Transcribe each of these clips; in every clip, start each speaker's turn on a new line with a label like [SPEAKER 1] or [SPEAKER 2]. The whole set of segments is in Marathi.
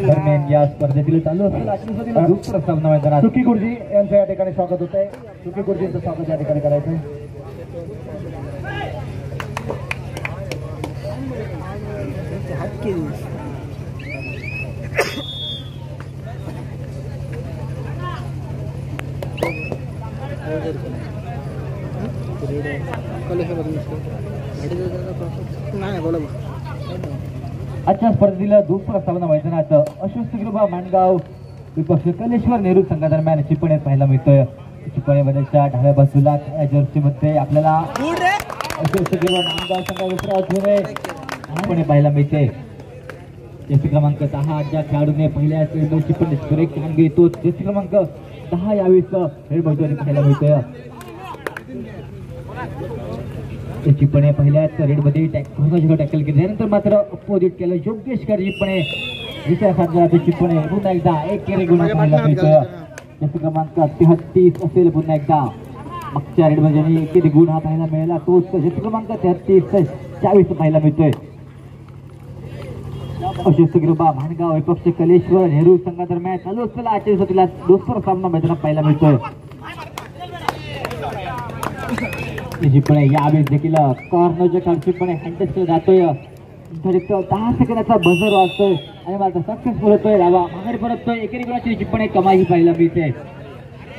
[SPEAKER 1] दरम्यान या स्पर्धेतील चालू असलेला दुसरा सामना मैदानात
[SPEAKER 2] सुकी गुरुजी यांचं या ठिकाणी स्वागत होत आहे. सुकी गुरुजींचं स्वागत या ठिकाणी करायचं आहे.
[SPEAKER 1] आजच्या स्पर्धेतील दुसरा सामना मैदानात अश्वस्थिकृपा माणगाव विपक्ष कलेश्वर नेहरू संघादरम्यान चिपणे पाहायला मिळतोय. चिपणेमध्येच्या डाव्या बाजूला या जर्सीमध्ये आपल्याला अश्वस्थिकृपा माणगाव संघाविषयी चिपणे पाहायला मिळते. जर्सी क्रमांक 10 ज्या खेळाडूने पहिल्या चिपणे सुरेख कामगिरी तो जर्सी क्रमांक 10 यावेळेस खेळ मैदानी पाहायला मिळतोय. चिपणे पहिल्याच रेडमध्ये टॅकल केले त्यानंतर मात्र अपोजिट केलं योगेश चिपणे दुसऱ्या सामन्यात चिपणे पुन्हा एकदा एक केरी गुण पाहायला मिळतोय. जर्सी क्रमांक 33 असेल पुन्हा एकदा मागच्या रेडमध्ये एकेरी गुण हा पाहायला मिळाला तोच जर्सी क्रमांक 33 40 पाहायला मिळतोय. अश्वस्थिकृपा माणगाव विपक्ष कलेश्वर नेहरू संघादरम्यान चालू असलेला आजच्या दिवसातील दुसरा सामना मैदानात पाहायला मिळतोय. चिपणे यावेळेस देखील कॉर्नरच्या काढ चिपणे हँडस जातोय. 10 सेकंदाचा बझर वाजतोय आणि मात्र सक्सेसफुल होतोय. धावा माघारी परततोय. एकेरी गुणाची चिपणे कमाई पाहायला मिळते.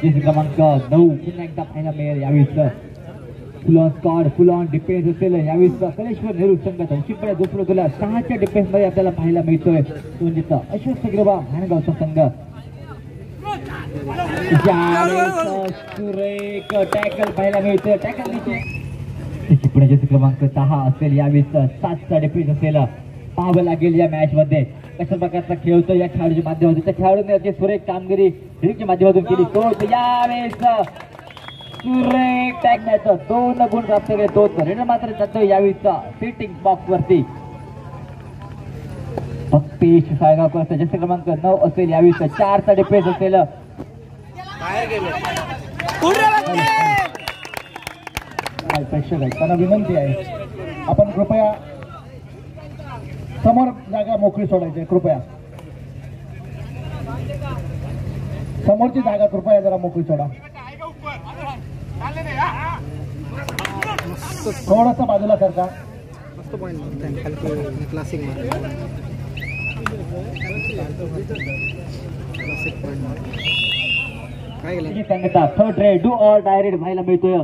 [SPEAKER 1] जर्सी क्रमांक 9 पुन्हा एकदा पाहायला मिळेल. यावेळेस फुल on squad full on defence असेल. यावेळेस कलेश्वर नेहरू संघाचा चिपणे दुसरं तुला 6च्या डिफेन्स मध्ये आपल्याला पाहायला मिळतोय. म्हणजेच अश्वस्थिकृपा माणगावचा संघ सुरेख टॅकल पाहायला मिळतं. टॅकल चिपणे जर्सी क्रमांक 10 असेल. यावेळेस 7चा डिफेन्स असेल. पाहावं लागेल या मॅच मध्ये कशा प्रकारचा खेळतो या खेळाडूच्या माध्यमातून. त्या खेळाडूने सुरेख कामगिरी हिडीच्या माध्यमातून केली. तोच यावेळेस सुरेख टॅकल्याचं 2 गुण प्राप्त केले. तोच रेडर मात्र जातो यावेळेस सिटिंग बॉक्स वरती. भक्तेश सायगावकर जर्सी क्रमांक 9 असेल. यावेळेस 4चा डिफेन्स असेल.
[SPEAKER 2] प्रेक्षक आहेत त्यांना विनंती आहे आपण कृपया समोर जागा मोकळी सोडायची आहे. कृपया समोरची जागा कृपया जरा मोकळी सोडा. थोडस बाजूला सरका.
[SPEAKER 1] सांगता third raid do or direct व्हायला मिळतोय.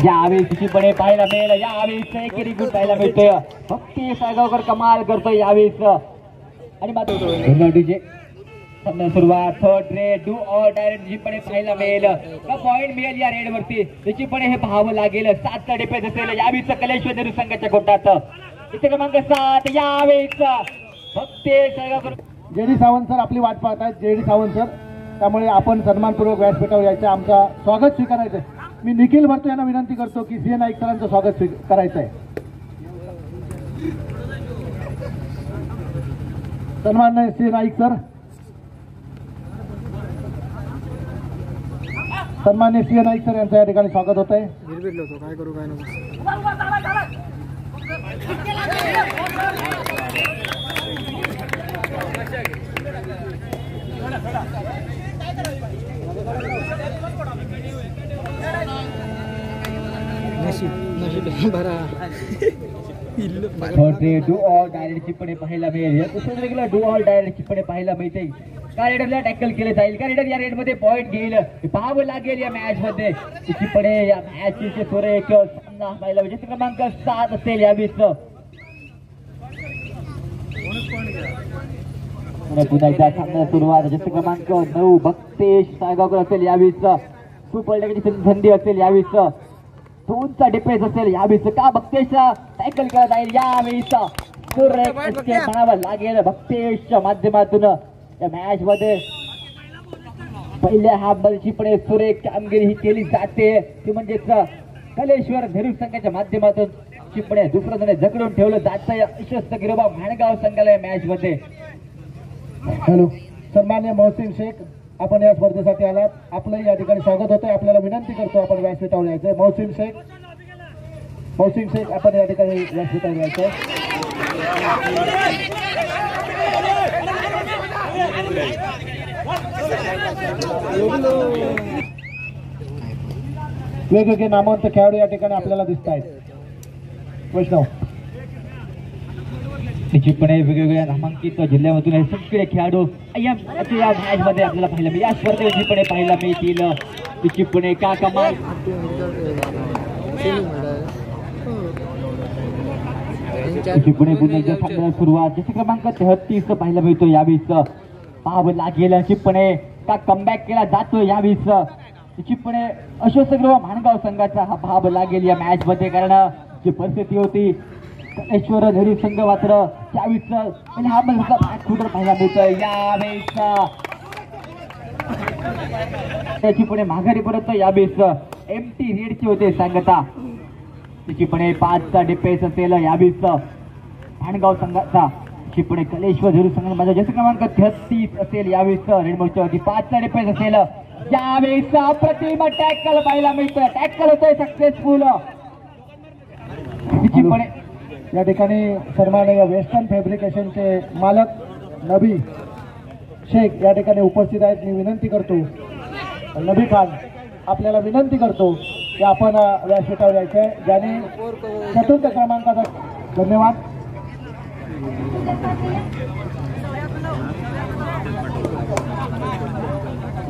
[SPEAKER 1] यावेळेस चिपणे पाहायला मिळेल. यावेळेस एकेरी गुण पाहायला मिळतोय. भक्ती सायगावकर कमाल करतोय यावेळेस. आणि मात्र सुरुवात third raid do or direct चिपणे पाहायला मिळेल. का पॉईंट मिळेल या रेड वरती चिपणे हे पाहावं लागेल. 7चा डिफेन्स असेल. यावेळेस कलेश्वर नेहरू संघाच्या कोटात इथे क्रमांक 7 यावेळेस भक्ती सायगावकर.
[SPEAKER 2] जेडी सावंत सर आपली वाट पाहत आहेत. जेडी सावंत सर त्यामुळे आपण सन्मानपूर्वक व्यासपीठावर यायचं आमचा स्वागत स्वीकारायचं आहे. मी निखिल भरतो यांना विनंती करतो की सीए नाईक सरांचं स्वागत करायचं आहे. सन्माननीय सीए नाईक सर. सन्माननीय सीए नाईक सर यांचं या ठिकाणी स्वागत होत आहे.
[SPEAKER 3] काय करू काय नको.
[SPEAKER 1] डू ऑल डायरेक्ट चिपणे पाहायला मिळेल. दुसऱ्या डू ऑल डायरेक्ट चिपणे पाहायला मिळते. का रेडरला टॅकल केले जाईल. का रेडर या रेड मध्ये पॉईंट घेईल पाहावं लागेल या मॅच मध्ये. चिपणे या मॅचचे सुरेख सामना पाहायला मिळेल. क्रमांक 7 असेल. यावेळेस पुन्हा एकदा सामना सुरुवात. जसे क्रमांक 9 भक्तेश सायगावकर असेल. यावेळेस सुपर टॅकलची संधी असेल. यावेळेस 2चा डिफेन्स असेल. यावेळेस का भक्तेशला टॅकल केला जाईल. यावेळेस सुरेख म्हणावं लागेल भक्तेशच्या माध्यमातून या मॅच मध्ये पहिल्या हाफ मध्ये चिपणे सुरेख कामगिरी ही केली जाते. ती म्हणजेच कलेश्वर नेहरू संघाच्या माध्यमातून चिपणे दुसऱ्या जण जकडून ठेवलं जातं. अश्वस्थिकृपा माणगाव संघाला या मॅच मध्ये.
[SPEAKER 2] हॅलो सन्मान्य मोहसिन शेख आपण या स्पर्धेसाठी आलात. आपलंही या ठिकाणी स्वागत होतं. आपल्याला विनंती करतो आपण व्यासपीठावर यायचं. मौसिम शेख आपण या ठिकाणी व्यासपीठावर यायचं. वेगवेगळे नामवंत खेळाडू या ठिकाणी आपल्याला दिसत आहेत. वैष्णव
[SPEAKER 1] निश्चितपणे वेगवेगळ्या नामांकित जिल्ह्यामधून हे सगळे खेळाडू या मॅच मध्ये आपल्याला पाहायला मिळेल. या स्पर्धेत निश्चितपणे पाहायला मिळतील. निश्चितपणे का कमाल निश्चितपणे पुन्हा एकदा सामन्याला सुरुवात. जसे क्रमांक 33 पाहायला मिळतो यावेळीच पाहावं लागेल. निश्चितपणे का कमबॅक केला जातो यावेळीच. निश्चितपणे अश्वत्थग्रह माणगाव संघाचा हा पाहावं लागेल या मॅच मध्ये. कारण जी परिस्थिती होती कलेश्वर झरी संघ मात्र त्यावेळीच हा बॅकफुटर पाहायला मिळतोय यावेळीच. त्याची पुणे माघारी परत यावेळीस एमटी रेडचे होते सांगता. निश्चितपणे 5चा डिफेन्स असेल यावेळीस माणगाव संघाचा. निश्चितपणे कलेश्वर झरी संघाचा जसे क्रमांक 33 असेल यावेळीस रेड मोर्चावरती 5चा डिफेन्स असेल यावेळीस. अप्रतिम टॅकल पाहायला मिळतोय. टॅकल होतोय सक्सेसफुल. निश्चितपणे
[SPEAKER 2] या ठिकाणी सन्माननीय वेस्टर्न फॅब्रिकेशनचे मालक नबी शेख या ठिकाणी उपस्थित आहेत. मी विनंती करतो नबी खान आपल्याला विनंती करतो की आपण व्यासपीठावर यायचं आहे. ज्याने 4th क्रमांकाचा धन्यवाद.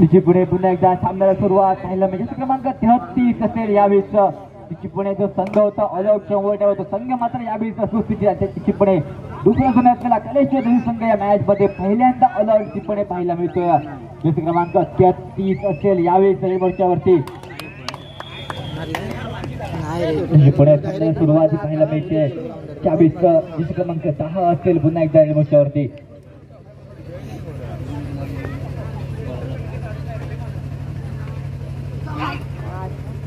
[SPEAKER 1] निश्चितपणे पुन्हा एकदा सामन्याला सुरुवात पाहायला म्हणजे क्रमांक 33 असेल यावेळीस. निश्चितपणे जो संघ होता ऑल आउट चौवट होता संघ मात्र यावेळीस सुस्थिती असेल. निश्चितपणे दुसऱ्या असलेला कलेश्वर झरी संघ या मॅच मध्ये पहिल्यांदा ऑल आउट निश्चितपणे पाहायला मिळतोय. जसे क्रमांक 33 असेल यावेळीस मोर्चावरती. निश्चितपणे सुरुवात पाहायला मिळते. 24 जसे क्रमांक 10 असेल पुन्हा एकदा मोर्चावरती.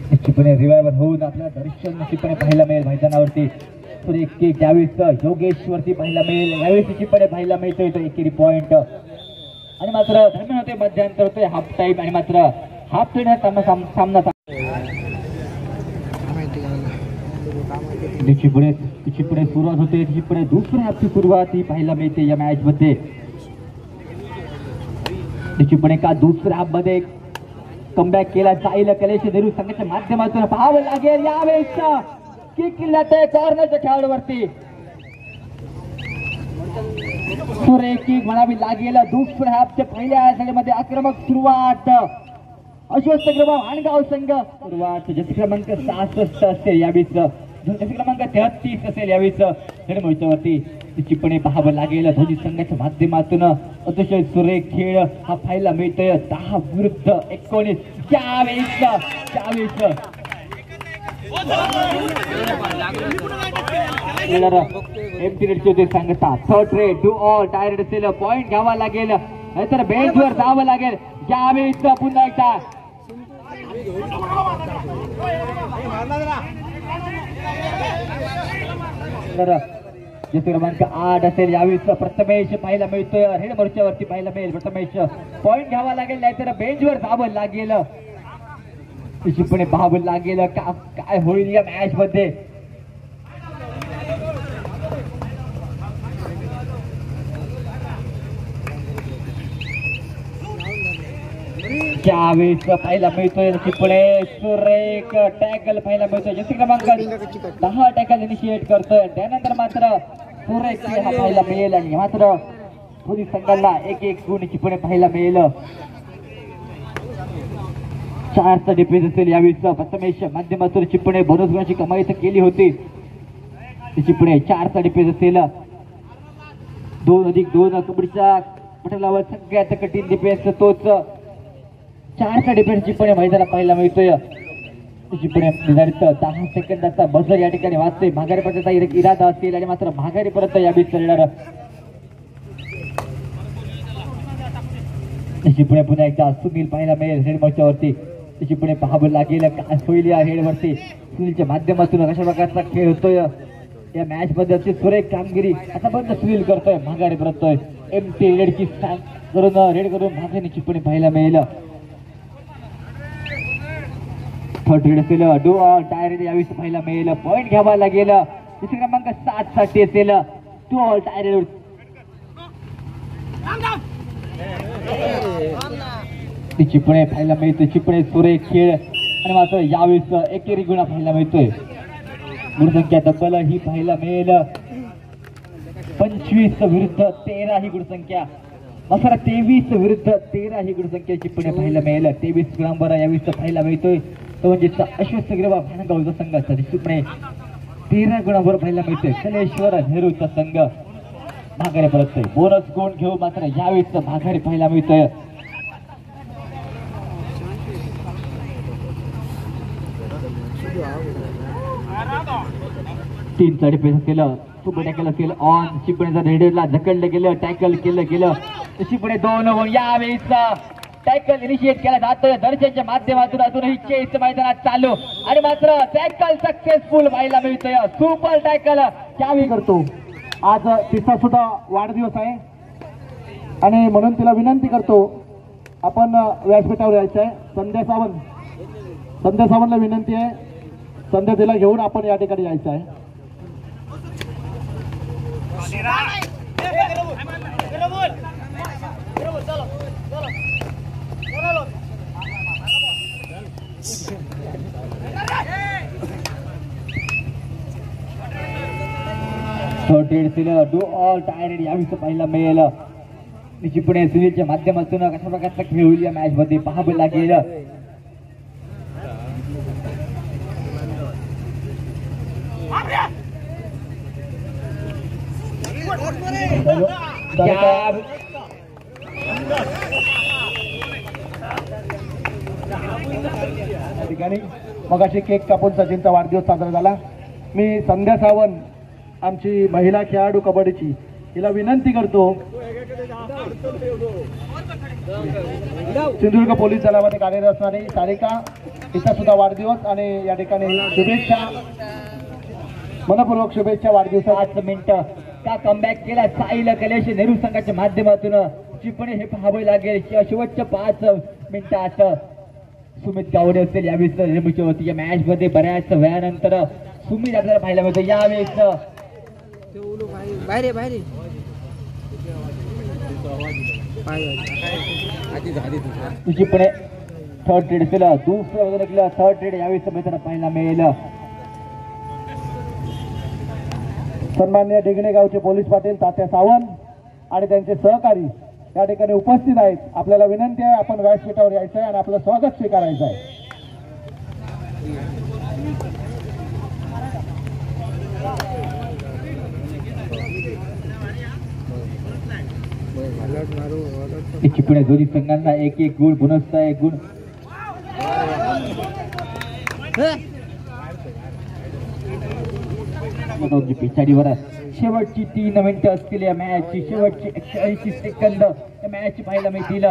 [SPEAKER 1] निश्चितपणे रिवायवर होऊन आपल्याला दर्शन निश्चितपणे पाहायला मिळेल मैदानावरती. एक यावेळीस योगेश्वरती पाहायला मिळेल. यावेळेस निश्चितपणे पाहायला मिळतोय तो एकेरी पॉइंट. आणि मात्र दरम्यान होते मध्यांतर होते हाफ टाइम. आणि मात्र हाफ टाइम हा सामना निश्चितपणे सुरुवात होते. निश्चितपणे दुसऱ्या हाफची सुरुवात ही पाहायला मिळते या मॅच मध्ये. निश्चितपणे का दुसऱ्या हाफ मध्ये कमबॅक केला जाईल कलेश्वर झरी संघाच्या माध्यमातून पाहावं लागेल. यावेळेस किक केला ते कॉर्नरच्या खेळाडूवरती सुरेख किक म्हणावी लागेल. दुसऱ्या हाफच्या पहिल्या साईडमध्ये आक्रमक सुरुवात अश्वत्थग्रह माणगाव संघ. सुरुवात जसे क्रमांक 66 असेल यावेळीस. जसे क्रमांक 33 असेल यावेळीस मोर्चावरती. निश्चितपणे पाहावं लागेल. दोन्ही संघाच्या माध्यमातून अतिशय सुरेख खेळ हा पाहायला मिळतोय. 10 विरुद्ध 19 यावेळेस एमटी रेडचे होते सांगता. थर्ड रेड टू ऑल टायर्ड असेल पॉइंट घ्यावा लागेल नाहीतर बेंचवर जावं लागेल. यावेळेस पुन्हा एकदा जसे क्रमांक 8 असेल यावेळेस प्रथमेश पाहायला मिळतोय. रेड मोर्चावरती पाहायला मिळेल. प्रथमेश पॉइंट घ्यावा लागेल नाहीतर बेंचवर जावं लागेल. निश्चितपणे पाहावं लागेल काय होईल या मॅच मध्ये. त्यावेळेस पाहायला मिळतोय. निश्चितपणे सुरेख टॅकल पाहायला मिळतोय. जसे क्रमांक 10 टॅकल इनिशिएट करतोय. त्यानंतर मात्र सुरेख हा पाहायला मिळेल. आणि मात्र दोन्ही संघाला 1-1 गुण निश्चितपणे पाहायला मिळेल. 4चा डिफेन्स असेल यावेळेस. प्रथमेश माध्यमातून निश्चितपणे बोनस गुणाची कमाई तर केली होती. निश्चितपणे 4चा डिफेन्स असेल. 2+2 कबड्डीच्या पटलावर सगळ्यात कठीण डिफेन्स तोच 4चा डिफेन्स निश्चितपणे मैदानाला पाहायला मिळतोय. निश्चितपणे निर्धारित 10 सेकंदाचा बझर या ठिकाणी वाजतोय. माघारी परतचा इरादा असेल आणि मात्र माघारी परत यावेळेस करणार. निश्चितपणे पुन्हा एकदा सुनील पाहायला मिळेल हेड मोर्चावरती. निश्चितपणे पाहावं लागेल काय होईल या हेडवरती. सुनीलच्या माध्यमातून कशा प्रकारचा खेळ होतोय या मॅच मध्ये. सुरेख कामगिरी आतापर्यंत सुनील करतोय. माघारी परततोय. एमटी रेडची स्टँड करून रेड करून भागे निश्चितपणे पाहायला मिळेल. थर्ड रेड असेल डू ऑर डाय रेड यावेळी पाहायला मिळेल. पॉईंट घ्यावा लागेल. दुसरी क्रमांक 7 साठी असेल डू ऑर डाय रेड. चिपणे पाहायला मिळतोय. चिपणे सुरेख खेळ आणि मात्र यावेळेस एकेरी गुणा पाहायला मिळतोय. गुणसंख्या तब्बल ही पाहायला मिळेल 25 विरुद्ध 13 ही गुणसंख्या. मात्र 23 विरुद्ध 13 ही गुणसंख्या चिपणे पाहायला मिळेल. 23 गुणांवर यावेळेस पाहायला मिळतोय तो म्हणजे अश्वत्थगिरवा भानगावचा संघ चिपणे 13 गुणांवर पाहायला मिळतोय. कलेश्वर नेहरूचा संघ माघारी परततोय. बोनस गुण घेऊन मात्र यावेळेस माघारी पाहायला मिळतोय. तीन चा डिफेन्स केलं. सुपर टॅकल असेल ऑन. चिपणेचा रेडरला झकडलं गेलं. टॅकल केलं गेलं. चिपणे 2 यावेळेस टॅकल इनिशिएट केला जातोय. दर्शनच्या माध्यमातून अजूनही चेस मैदानात चालू आणि मात्र टॅकल सक्सेसफुल व्हायला मिळतोय. सुपर टॅकल
[SPEAKER 2] यावेळी करतो. आज तिचा सुद्धा वाढदिवस आहे आणि म्हणून तिला विनंती करतो आपण व्यासपीठावर यायचं आहे. संध्या सावंतला विनंती आहे. संध्या तिला घेऊन आपण या ठिकाणी यायचं आहे.
[SPEAKER 1] डू ऑल टायरेड यावेळी पाहायला मिळेल. चिपणे सुनीलच्या माध्यमातून कशा प्रकारचा खेळ होईल या मॅच मध्ये पाहावं लागेल.
[SPEAKER 2] ठिकाणी मगाशी केक कापून सचिनचा वाढदिवस साजरा झाला. मी संध्या सावंत आमची महिला खेळाडू कबड्डीची हिला विनंती करतो सिंधुदुर्ग पोलीस दलामध्ये कार्यरत असणारी सारिका हिचा सुद्धा वाढदिवस आणि या ठिकाणी शुभेच्छा मनपूर्वक शुभेच्छा वाढदिवसा.
[SPEAKER 1] 5 मिनिटं का कमबॅक केला साईल कलेश नेहरू संघाच्या माध्यमातून चिपणे हे पाहावे लागेल. शेवटच्या 5 मिनिटात सुमित गावडे असतील यावेळेस निर्मिती होती. या मॅच मध्ये बऱ्याच वेळानंतर सुमित आपल्याला पाहायला मिळतो. यावेळेस चिपणे थर्ड ट्रेड असेल. दुसरं थर्ड ट्रेड यावेळेस मैदानात पाहायला मिळेल.
[SPEAKER 2] सन्माननीय डिगणे गावचे पोलीस पाटील तात्या सावंत आणि त्यांचे सहकारी या ठिकाणी उपस्थित आहेत. आपल्याला विनंती आहे आपण व्यासपीठावर यायचं आहे आणि आपलं स्वागत स्वीकारायचं आहे.
[SPEAKER 1] चिपणे दोन्ही संघांना 1-1 गुण गुणस्थ 1 गुण. पिछाडीवर शेवटची 3 मिनिटं असतील या मॅचची. शेवटची 81 सेकंद या मॅच पाहायला मिळतील.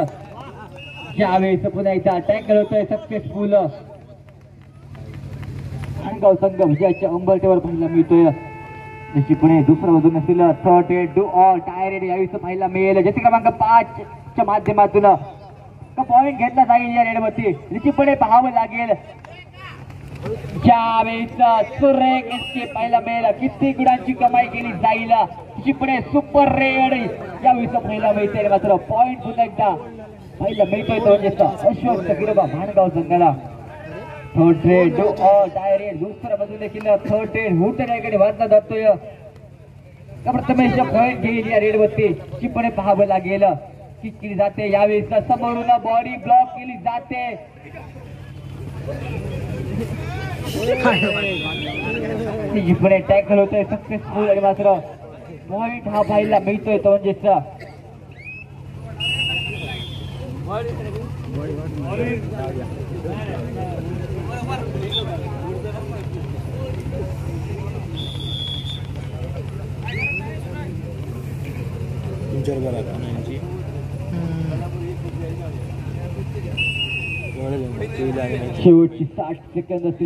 [SPEAKER 1] यावेळेस पुन्हा एकदा टॅकल होतोय सक्सेसफुल. भानगाव संघ विजयाच्या उंबरठ्यावर पाहायला मिळतोय. चिपणे दुसरं बाजून असतील third raid do all tired यावेळेस पाहायला मिळेल. जसे क्रमांक 5 च्या माध्यमातून पॉईंट घेतला जाईल या रेडवरती. चिपणे पाहावं लागेल. ज्यावेळेस सुरेख एस्केप पाहायला मिळेल. किती गुणांची कमाई केली जाईल. चिपणे सुपर रेड यावेळेस पाहायला मिळते. मात्र पॉईंट पुन्हा एकदा पाहायला मिळतोय तो म्हणजे अश्वत्थगिरवा भानगाव संघाला. Third trade do all direct दुसऱ्या बाजूला देखील थर्ड ट्रेड हुटण्याकडे वाढला जातोय. प्रथमेश पॉईंट घेईल या रेडवरती. चिपणे पाहावं लागेल. किक केली जाते. यावेळेस समोरून बॉडी ब्लॉक केली जाते. चिपणे टॅकल होतोय सक्सेसफुल आणि मात्र पॉईंट हा पाहायला मिळतोय तो म्हणजेच शेवटची 60 सेकंद.